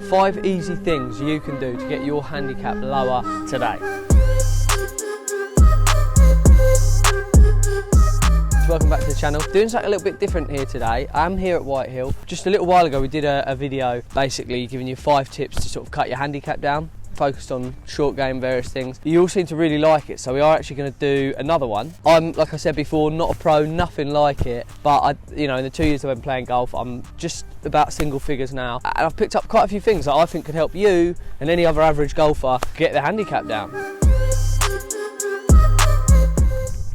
5 easy things you can do to get your handicap lower today. Welcome back to the channel. Doing something a little bit different here today. I'm here at Whitehill. Just a little while ago we did a video basically giving you 5 tips to sort of cut your handicap down, focused on short game, various things. You all seem to really like it, so we are actually going to do another one. I'm, like I said before, not a pro, nothing like it, but in the 2 years I've been playing golf, I'm just about single figures now, and I've picked up quite a few things that I think could help you and any other average golfer get their handicap down.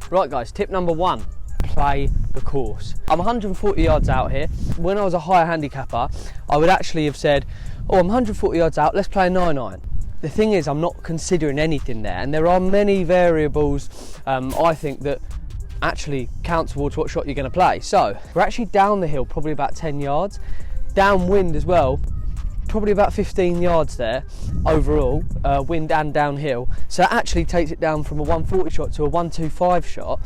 Right guys, tip number 1. Play the course. I'm 140 yards out here. When I was a higher handicapper, I would actually have said, oh, I'm 140 yards out, let's play a 9-iron. The thing is, I'm not considering anything there, and there are many variables I think that actually count towards what shot you're going to play. So we're actually down the hill probably about 10 yards, downwind as well, probably about 15 yards there overall, wind and downhill. So that actually takes it down from a 140 shot to a 125 shot.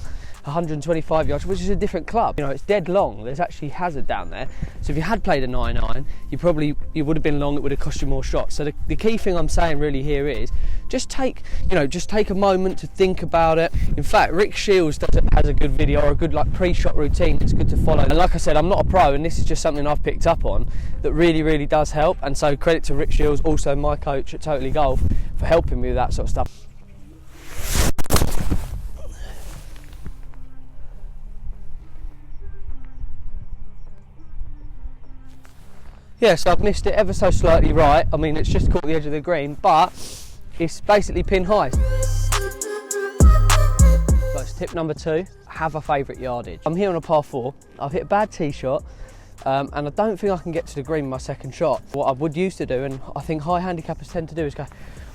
125 yards, which is a different club. You know, it's dead long. There's actually hazard down there. So if you had played a 9-iron, you would have been long. It would have cost you more shots. So the key thing I'm saying really here is just take a moment to think about it. In fact, Rick Shields has a good video or a good pre-shot routine. It's good to follow. And like I said, I'm not a pro, and this is just something I've picked up on that really does help. And so credit to Rick Shields, also my coach at Totally Golf, for helping me with that sort of stuff. Yeah, so I've missed it ever so slightly right. I mean, it's just caught the edge of the green, but it's basically pin high. That's tip number 2, have a favourite yardage. I'm here on a par 4. I've hit a bad tee shot, and I don't think I can get to the green with my second shot. What I would used to do, and I think high handicappers tend to do, is go,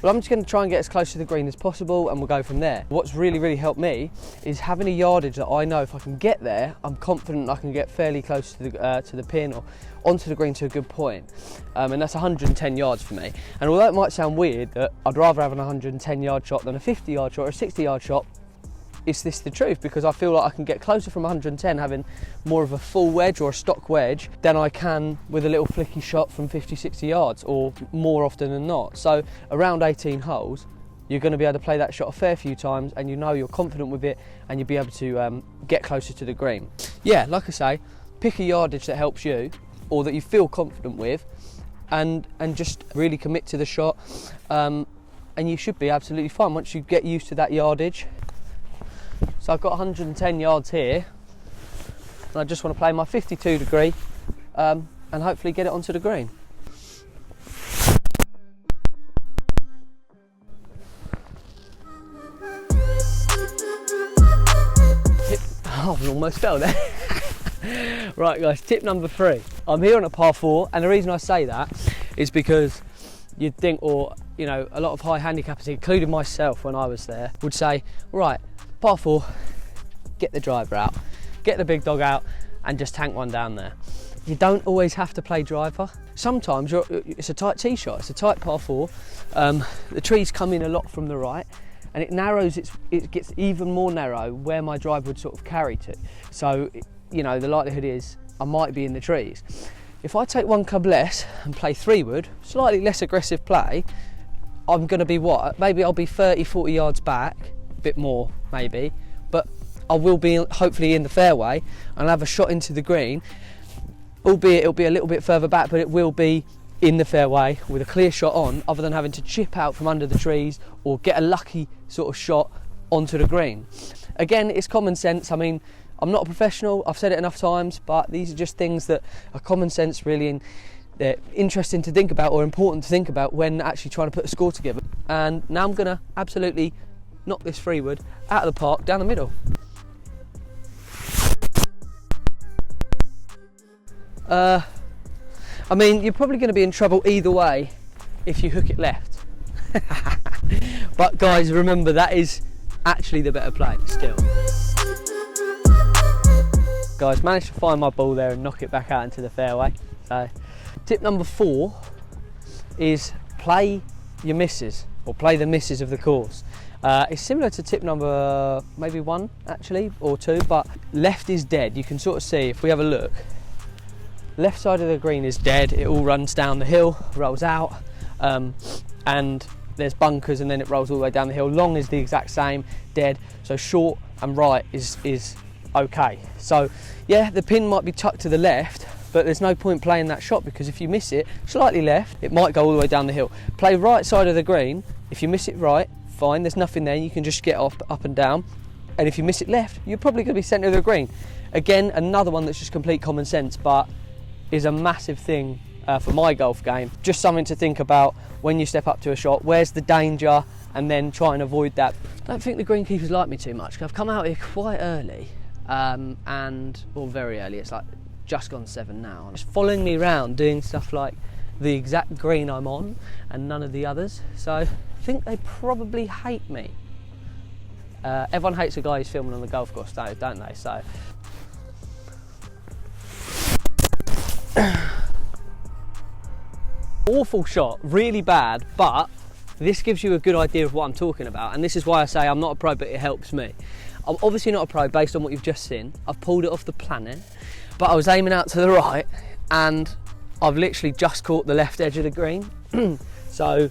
well, I'm just going to try and get as close to the green as possible, and we'll go from there. What's really helped me is having a yardage that I know if I can get there, I'm confident I can get fairly close to the pin or onto the green to a good point, and that's 110 yards for me. And although it might sound weird that I'd rather have an 110 yard shot than a 50 yard shot or a 60 yard shot, is this the truth? Because I feel like I can get closer from 110 having more of a full wedge or a stock wedge than I can with a little flicky shot from 50-60 yards, or more often than not. So around 18 holes you're going to be able to play that shot a fair few times, and you're confident with it, and you'll be able to get closer to the green. Yeah, like I say, pick a yardage that helps you or that you feel confident with, and just really commit to the shot, and you should be absolutely fine once you get used to that yardage. So I've got 110 yards here, and I just want to play my 52 degree and hopefully get it onto the green. Oh, I almost fell there. Right guys, tip number 3. I'm here on a par 4, and the reason I say that is because you'd think, or a lot of high handicappers, including myself when I was there, would say, right, par 4, get the driver out, get the big dog out, and just tank one down there. You don't always have to play driver. Sometimes it's a tight tee shot, it's a tight par 4. The trees come in a lot from the right, and it narrows, it gets even more narrow where my drive would sort of carry to. So, the likelihood is I might be in the trees. If I take one club less and play 3-wood, slightly less aggressive play, I'm going to be what? Maybe I'll be 30-40 yards back, a bit more maybe, but I will be hopefully in the fairway, and I'll have a shot into the green, albeit it'll be a little bit further back, but it will be in the fairway with a clear shot on, other than having to chip out from under the trees or get a lucky sort of shot onto the green. Again, it's common sense. I mean, I'm not a professional, I've said it enough times, but these are just things that are common sense really, and they're interesting to think about, or important to think about when actually trying to put a score together. And now I'm going to absolutely knock this 3-wood out of the park down the middle. I mean, you're probably going to be in trouble either way if you hook it left. But guys, remember, that is actually the better play still. Guys, managed to find my ball there and knock it back out into the fairway. So, tip number 4 is play your misses, or play the misses of the course. It's similar to tip number maybe 1 actually, or 2, but left is dead. You can sort of see, if we have a look, left side of the green is dead. It all runs down the hill, rolls out, and there's bunkers, and then it rolls all the way down the hill. Long is the exact same, dead. So short and right is okay. So yeah, the pin might be tucked to the left, but there's no point playing that shot, because if you miss it slightly left, it might go all the way down the hill. Play right side of the green. If you miss it right, fine, there's nothing there, you can just get off up and down. And if you miss it left, you're probably going to be centre of the green. Again, another one that's just complete common sense, but is a massive thing for my golf game. Just something to think about when you step up to a shot. Where's the danger? And then try and avoid that. I don't think the greenkeepers like me too much. I've come out here quite early, well, very early. It's like just gone 7 now. Just following me around doing stuff like the exact green I'm on and none of the others. So I think they probably hate me. Everyone hates a guy who's filming on the golf course, don't they? So awful shot, really bad, but this gives you a good idea of what I'm talking about, and this is why I say I'm not a pro, but it helps me. I'm obviously not a pro based on what you've just seen. I've pulled it off the planet, but I was aiming out to the right, and I've literally just caught the left edge of the green. So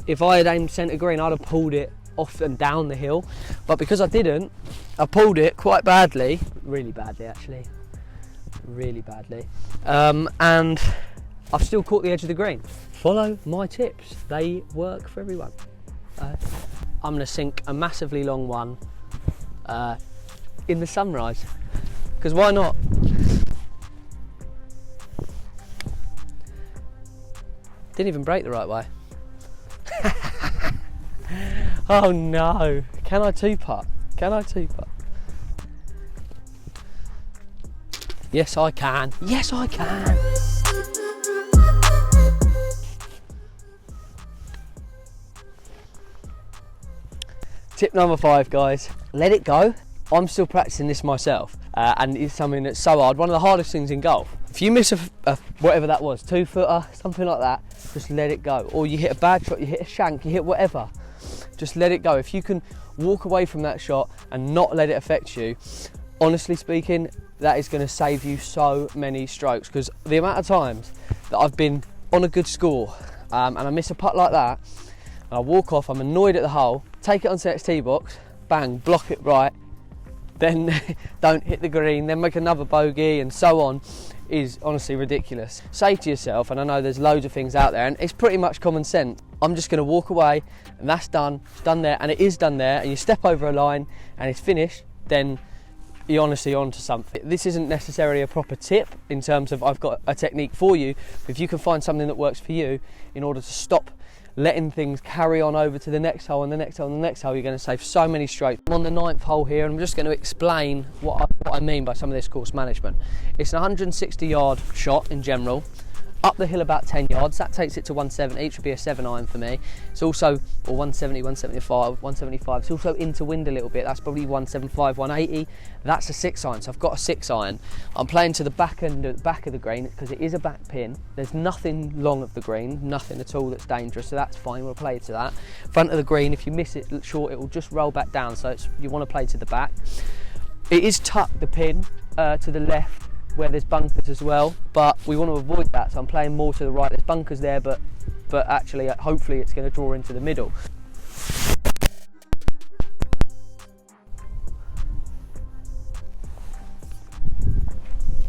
if I had aimed centre green, I'd have pulled it off and down the hill, but because I didn't, I pulled it quite badly, really badly actually, really badly, and I've still caught the edge of the green. Follow my tips, they work for everyone. I'm going to sink a massively long one in the sunrise, because why not? Didn't even break the right way. Oh no, can I two-putt? Can I two-putt? Yes I can, yes I can. Tip number 5, guys, let it go. I'm still practicing this myself, and it's something that's so hard, one of the hardest things in golf. If you miss a whatever that was, 2-footer, something like that, just let it go. Or you hit a bad shot, you hit a shank, you hit whatever, just let it go. If you can walk away from that shot and not let it affect you, honestly speaking, that is going to save you so many strokes, because the amount of times that I've been on a good score and I miss a putt like that, and I walk off, I'm annoyed at the hole, take it onto the next tee box, bang, block it right, then don't hit the green, then make another bogey, and so on, is honestly ridiculous. Say to yourself, and I know there's loads of things out there, and it's pretty much common sense, I'm just going to walk away, and that's done, it's done there, and it is done there, and you step over a line, and it's finished, then you're honestly onto something. This isn't necessarily a proper tip in terms of I've got a technique for you, but if you can find something that works for you in order to stop letting things carry on over to the next hole and the next hole and the next hole, you're going to save so many strokes. I'm on the 9th hole here, and I'm just going to explain what I mean by some of this course management. It's an 160-yard shot in general, up the hill about 10 yards, that takes it to 170, which would be a 7-iron for me. It's also, or 170, 175, 175, it's also into wind a little bit, that's probably 175, 180, that's a 6-iron, so I've got a 6-iron. I'm playing to the back of the green, because it is a back pin, there's nothing long of the green, nothing at all that's dangerous, so that's fine, we'll play to that. Front of the green, if you miss it short, it will just roll back down, so you want to play to the back. It is tucked, the pin, to the left, where there's bunkers as well, but we want to avoid that, so I'm playing more to the right. There's bunkers there, but actually hopefully it's going to draw into the middle.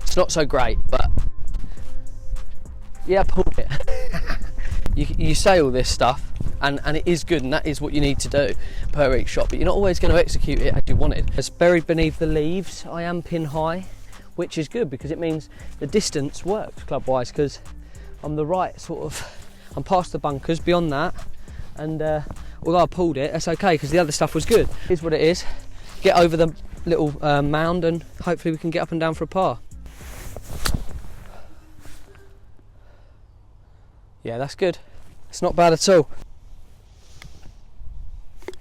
It's not so great, but yeah, I pulled it. you say all this stuff, and it is good, and that is what you need to do per each shot, but you're not always going to execute it as you wanted. It's buried beneath the leaves. I am pin high, which is good because it means the distance works club wise, because I'm the right sort of, I'm past the bunkers beyond that, and although I pulled it, that's okay because the other stuff was good. Here's what it is, get over the little mound, and hopefully we can get up and down for a par. Yeah, that's good, it's not bad at all.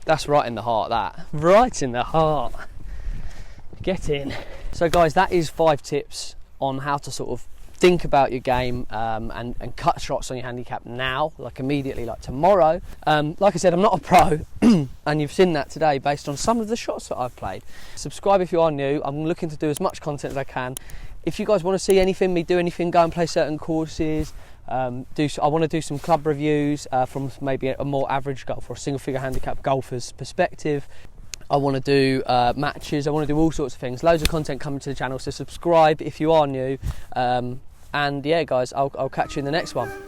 That's right in the heart, that, right in the heart. Get in. So guys, that is 5 tips on how to sort of think about your game and cut shots on your handicap now, like immediately, like tomorrow. Like I said, I'm not a pro, and you've seen that today based on some of the shots that I've played. Subscribe if you are new. I'm looking to do as much content as I can. if you guys want to see anything, me do anything, go and play certain courses. I want to do some club reviews from maybe a more average golf or a single figure handicap golfer's perspective. I want to do matches. I want to do all sorts of things. Loads of content coming to the channel, so subscribe if you are new. And yeah, guys, I'll catch you in the next one.